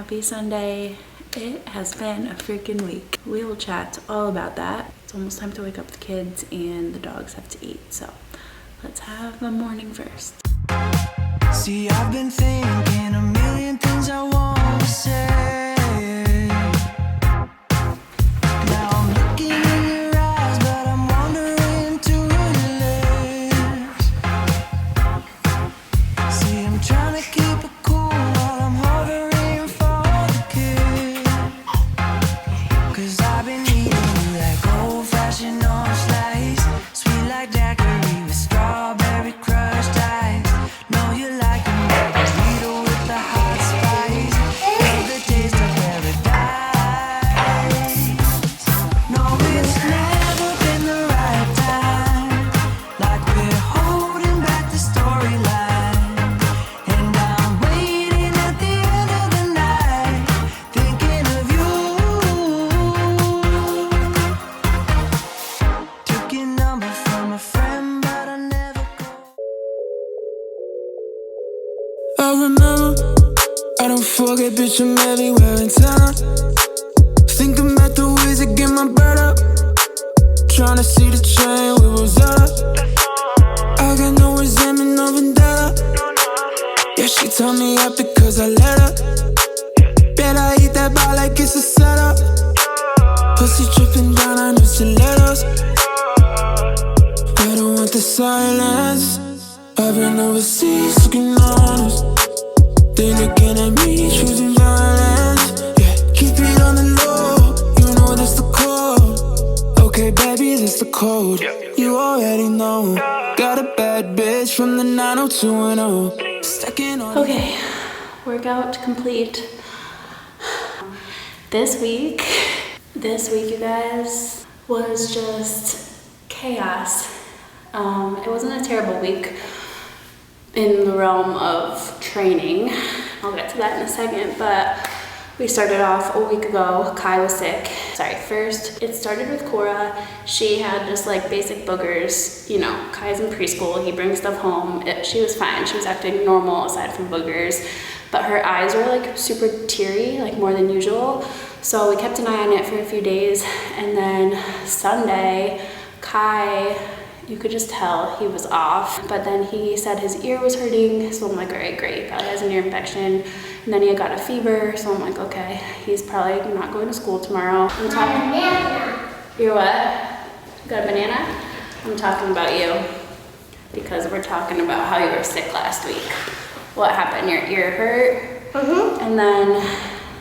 Happy Sunday. It has been a freaking week. We will chat all about that. It's almost time to wake up the kids and the dogs have to eat. So let's have a morning first. See, I've been thinking a million things I want to say. Now I'm looking in your eyes, but I'm wandering to your lips. See, I'm trying to keep it cool while I'm hovering for the kiss. 'Cause I've been eating you like old-fashioned orange slice, sweet like daiquiri with strawberry crushed ice. Know you like a margarita with the hot spice. Feel the taste of paradise. No, it's never been the right time. Like we're holding back the storyline. And I'm waiting at the end of the night, thinking of you. Took your number from a friend, but I never called. I remember, I don't forget, bitch, I'm everywhere in town. Thinking about the ways to get my bread up. Trying to see the train we was up. I got no resentment, no vendetta. Yeah, she told me up because I let her. Bet I eat that bar like it's a setup. Pussy dripping down, I know she let us. I don't want the silence. I've been overseas looking honest. They looking at me, choosing violence. Yeah, keep it on the low. You know that's the code. Okay, baby, that's the code. You already know. Got a bad bitch from the 90210. Stacking on. Okay, workout complete. This week, you guys, was just chaos. It wasn't a terrible week in the realm of training. I'll get to that in a second, but we started off a week ago. Kai was sick. First it started with Cora. She had just like basic boogers. You know, Kai's in preschool, he brings stuff home. She was fine, she was acting normal aside from boogers, but her eyes were like super teary, like more than usual. So we kept an eye on it for a few days, and then Sunday, Kai, you could just tell he was off, but then he said his ear was hurting, so I'm like, all right, great, probably has an ear infection. And then he had got a fever, so I'm like, okay, he's probably not going to school tomorrow. I'm talking. Banana. You're what? Got a banana? I'm talking about you, because we're talking about how you were sick last week. What happened? Your ear hurt? Mm-hmm. And then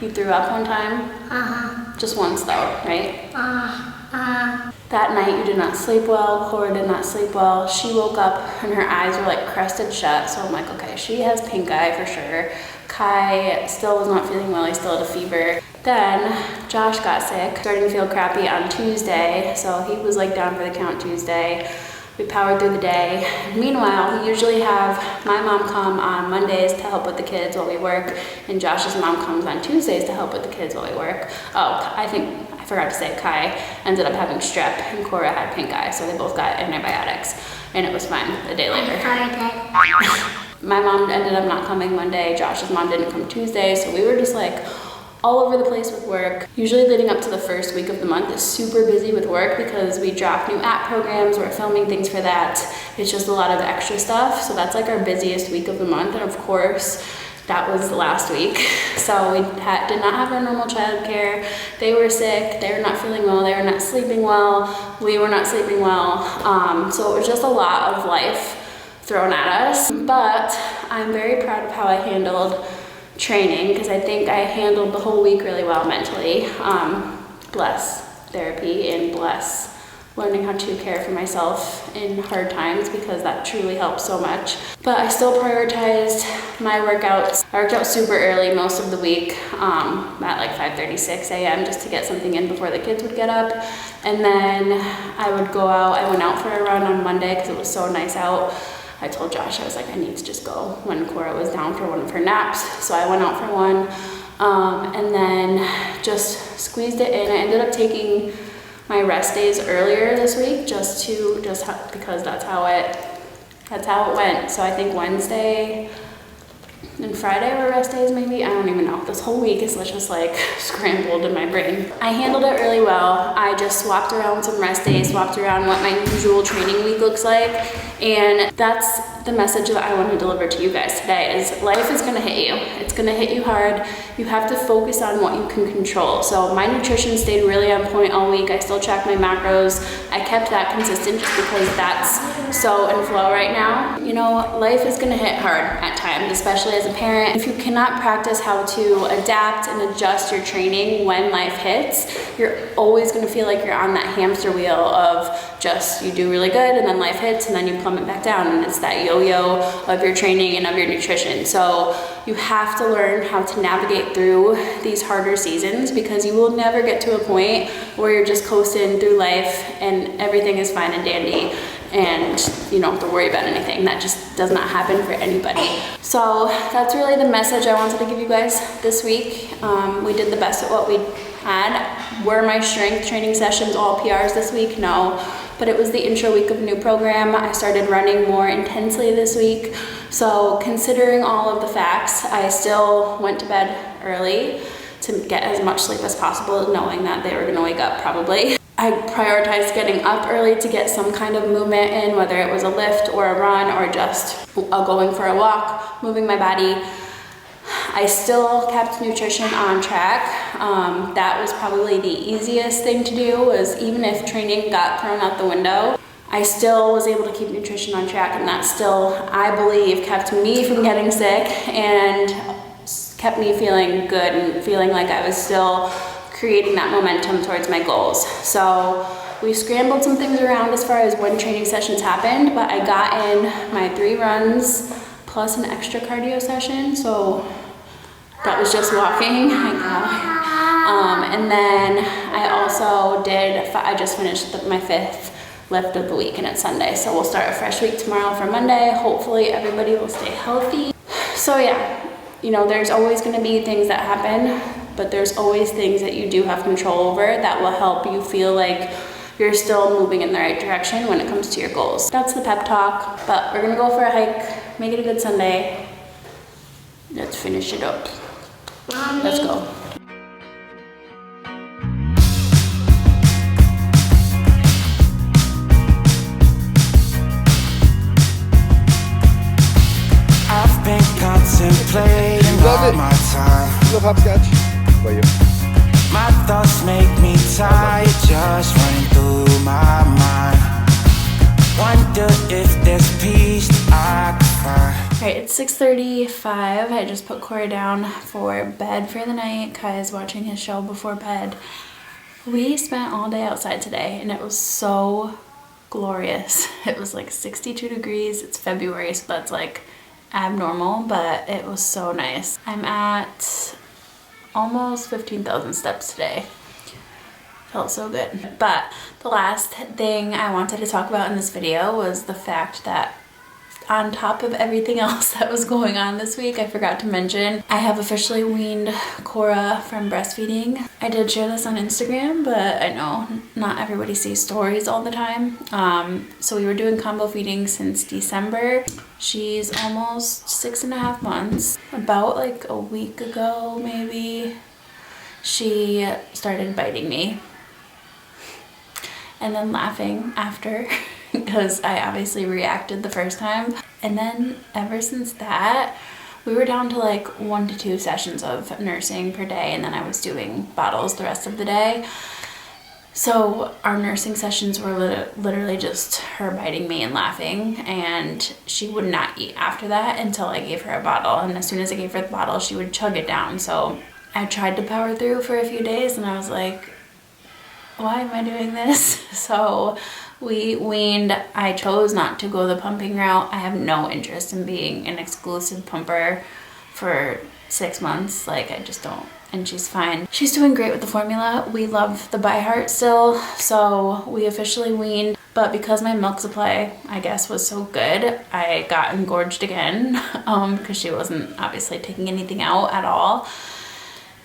you threw up one time? Uh-huh. Just once though, right? That night you did not sleep well. Cora did not sleep well. She woke up and her eyes were like crusted shut. So I'm like, okay, she has pink eye for sure. Kai still was not feeling well. He still had a fever. Then Josh got sick, starting to feel crappy on Tuesday. So he was like down for the count Tuesday. We powered through the day. Meanwhile, we usually have my mom come on Mondays to help with the kids while we work, and Josh's mom comes on Tuesdays to help with the kids while we work. Oh, I forgot to say, Kai ended up having strep and Cora had pink eye, so they both got antibiotics, and it was fine a day later. My mom ended up not coming Monday, Josh's mom didn't come Tuesday, so we were just like all over the place with work. Usually leading up to the first week of the month is super busy with work because we drop new app programs, we're filming things for that. It's just a lot of extra stuff, so that's like our busiest week of the month, and of course, that was last week. So we did not have our normal childcare. They were sick, they were not feeling well, they were not sleeping well, we were not sleeping well. So it was just a lot of life thrown at us. But I'm very proud of how I handled training, because I think I handled the whole week really well mentally. Bless therapy and bless learning how to care for myself in hard times, because that truly helps so much. But I still prioritized my workouts. I worked out super early most of the week, at like 5:36 a.m. just to get something in before the kids would get up. And then I would go out. I went out for a run on Monday because it was so nice out. I told Josh, I was like, I need to just go when Cora was down for one of her naps. So I went out for one, and then just squeezed it in. I ended up taking my rest days earlier this week just because that's how it went. So I think Wednesday and Friday were rest days maybe. I don't even know. This whole week is just like scrambled in my brain. I handled it really well. I just swapped around some rest days, swapped around what my usual training week looks like. And that's the message that I want to deliver to you guys today is life is going to hit you. It's going to hit you hard. You have to focus on what you can control. So my nutrition stayed really on point all week. I still track my macros. I kept that consistent just because that's so in flow right now. You know, life is going to hit hard at times, especially as a parent. If you cannot practice how to adapt and adjust your training when life hits, you're always going to feel like you're on that hamster wheel of just you do really good and then life hits and then you plummet back down, and it's that yo-yo of your training and of your nutrition. So you have to learn how to navigate through these harder seasons, because you will never get to a point where you're just coasting through life and everything is fine and dandy and you don't have to worry about anything. That just does not happen for anybody. So that's really the message I wanted to give you guys this week. We did the best at what we had. Were my strength training sessions all PRs this week? No, but it was the intro week of a new program. I started running more intensely this week. So considering all of the facts, I still went to bed early to get as much sleep as possible, knowing that they were gonna wake up probably. I prioritized getting up early to get some kind of movement in, whether it was a lift or a run or just going for a walk, moving my body. I still kept nutrition on track. That was probably the easiest thing to do, was even if training got thrown out the window, I still was able to keep nutrition on track, and that still, I believe, kept me from getting sick and kept me feeling good and feeling like I was still creating that momentum towards my goals. So we scrambled some things around as far as when training sessions happened, but I got in my 3 runs plus an extra cardio session. So that was just walking. And then I also I just finished my 5th lift of the week, and it's Sunday. So we'll start a fresh week tomorrow for Monday. Hopefully everybody will stay healthy. So yeah, you know, there's always gonna be things that happen, but there's always things that you do have control over that will help you feel like you're still moving in the right direction when it comes to your goals. That's the pep talk, but we're gonna go for a hike, make it a good Sunday. Let's finish it up. Mommy. Let's go. I've been contemplating all my time. You love hopscotch? How about you? My thoughts make me tired, just running through my mind. Wonder if there's peace I can find. Alright, it's 6:35. I just put Corey down for bed for the night. Kai is watching his show before bed. We spent all day outside today and it was so glorious. It was like 62 degrees. It's February, so that's like abnormal, but it was so nice. I'm at almost 15,000 steps today. Felt so good. But the last thing I wanted to talk about in this video was the fact that on top of everything else that was going on this week, I forgot to mention I have officially weaned Cora from breastfeeding. I did share this on Instagram, but I know not everybody sees stories all the time. So we were doing combo feeding since December. She's almost 6.5 months. About like a week ago maybe, she started biting me and then laughing after because I obviously reacted the first time. And then ever since that, we were down to like 1 to 2 sessions of nursing per day, and then I was doing bottles the rest of the day. So our nursing sessions were literally just her biting me and laughing, and she would not eat after that until I gave her a bottle. And as soon as I gave her the bottle, she would chug it down. So I tried to power through for a few days, and I was like, why am I doing this? So we weaned. I chose not to go the pumping route. I have no interest in being an exclusive pumper for 6 months. Like, I just don't. And she's fine. She's doing great with the formula. We love the by heart still, so we officially weaned. But because my milk supply, I guess, was so good, I got engorged again because she wasn't obviously taking anything out at all.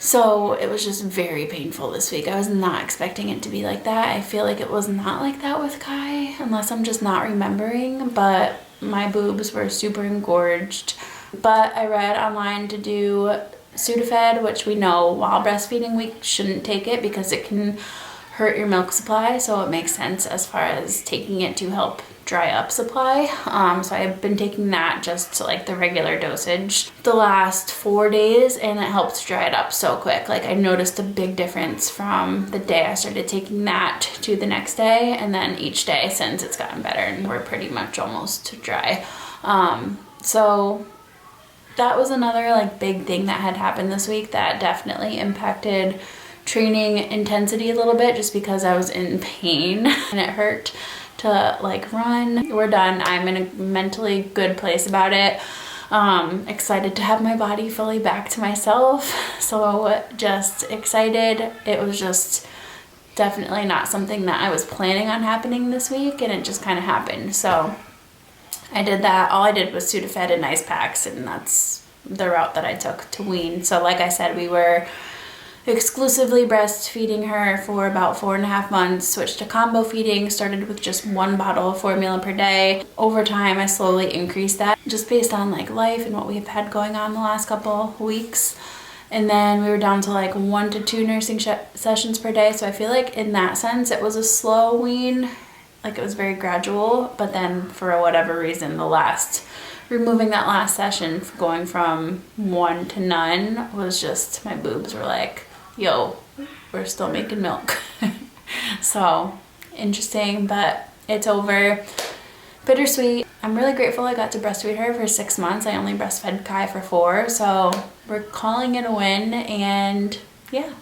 So it was just very painful this week. I was not expecting it to be like that. I feel like it was not like that with Kai, unless I'm just not remembering, but my boobs were super engorged. But I read online to do Sudafed, which we know while breastfeeding we shouldn't take it because it can hurt your milk supply, so it makes sense as far as taking it to help dry up supply. So I've been taking that just like the regular dosage the last 4 days, and it helps dry it up so quick. Like I noticed a big difference from the day I started taking that to the next day, and then each day since it's gotten better, and we're pretty much almost dry. So that was another like big thing that had happened this week that definitely impacted training intensity a little bit, just because I was in pain and it hurt to like run. We're done. I'm in a mentally good place about it. Excited to have my body fully back to myself. So just excited. It was just definitely not something that I was planning on happening this week, and it just kind of happened. So I did that. All I did was Sudafed and ice packs, and that's the route that I took to wean. So like I said, we were exclusively breastfeeding her for about 4.5 months, switched to combo feeding, started with just 1 bottle of formula per day. Over time, I slowly increased that just based on like life and what we've had going on the last couple weeks. And then we were down to like 1 to 2 nursing sessions per day. So I feel like in that sense, it was a slow wean. Like it was very gradual, but then for whatever reason, removing that last session, going from 1 to none, was just, my boobs were like, yo, we're still making milk. So interesting, but it's over. Bittersweet. I'm really grateful I got to breastfeed her for 6 months. I only breastfed Kai for 4, so we're calling it a win. And yeah,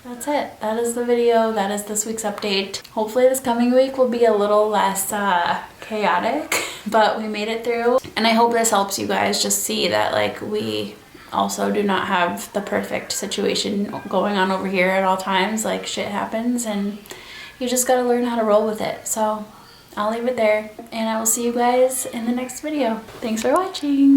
that's it. That is the video. That is this week's update. Hopefully this coming week will be a little less chaotic, but we made it through. And I hope this helps you guys just see that like we also do not have the perfect situation going on over here at all times. Like shit happens and you just gotta learn how to roll with it. So I'll leave it there, and I will see you guys in the next video. Thanks for watching.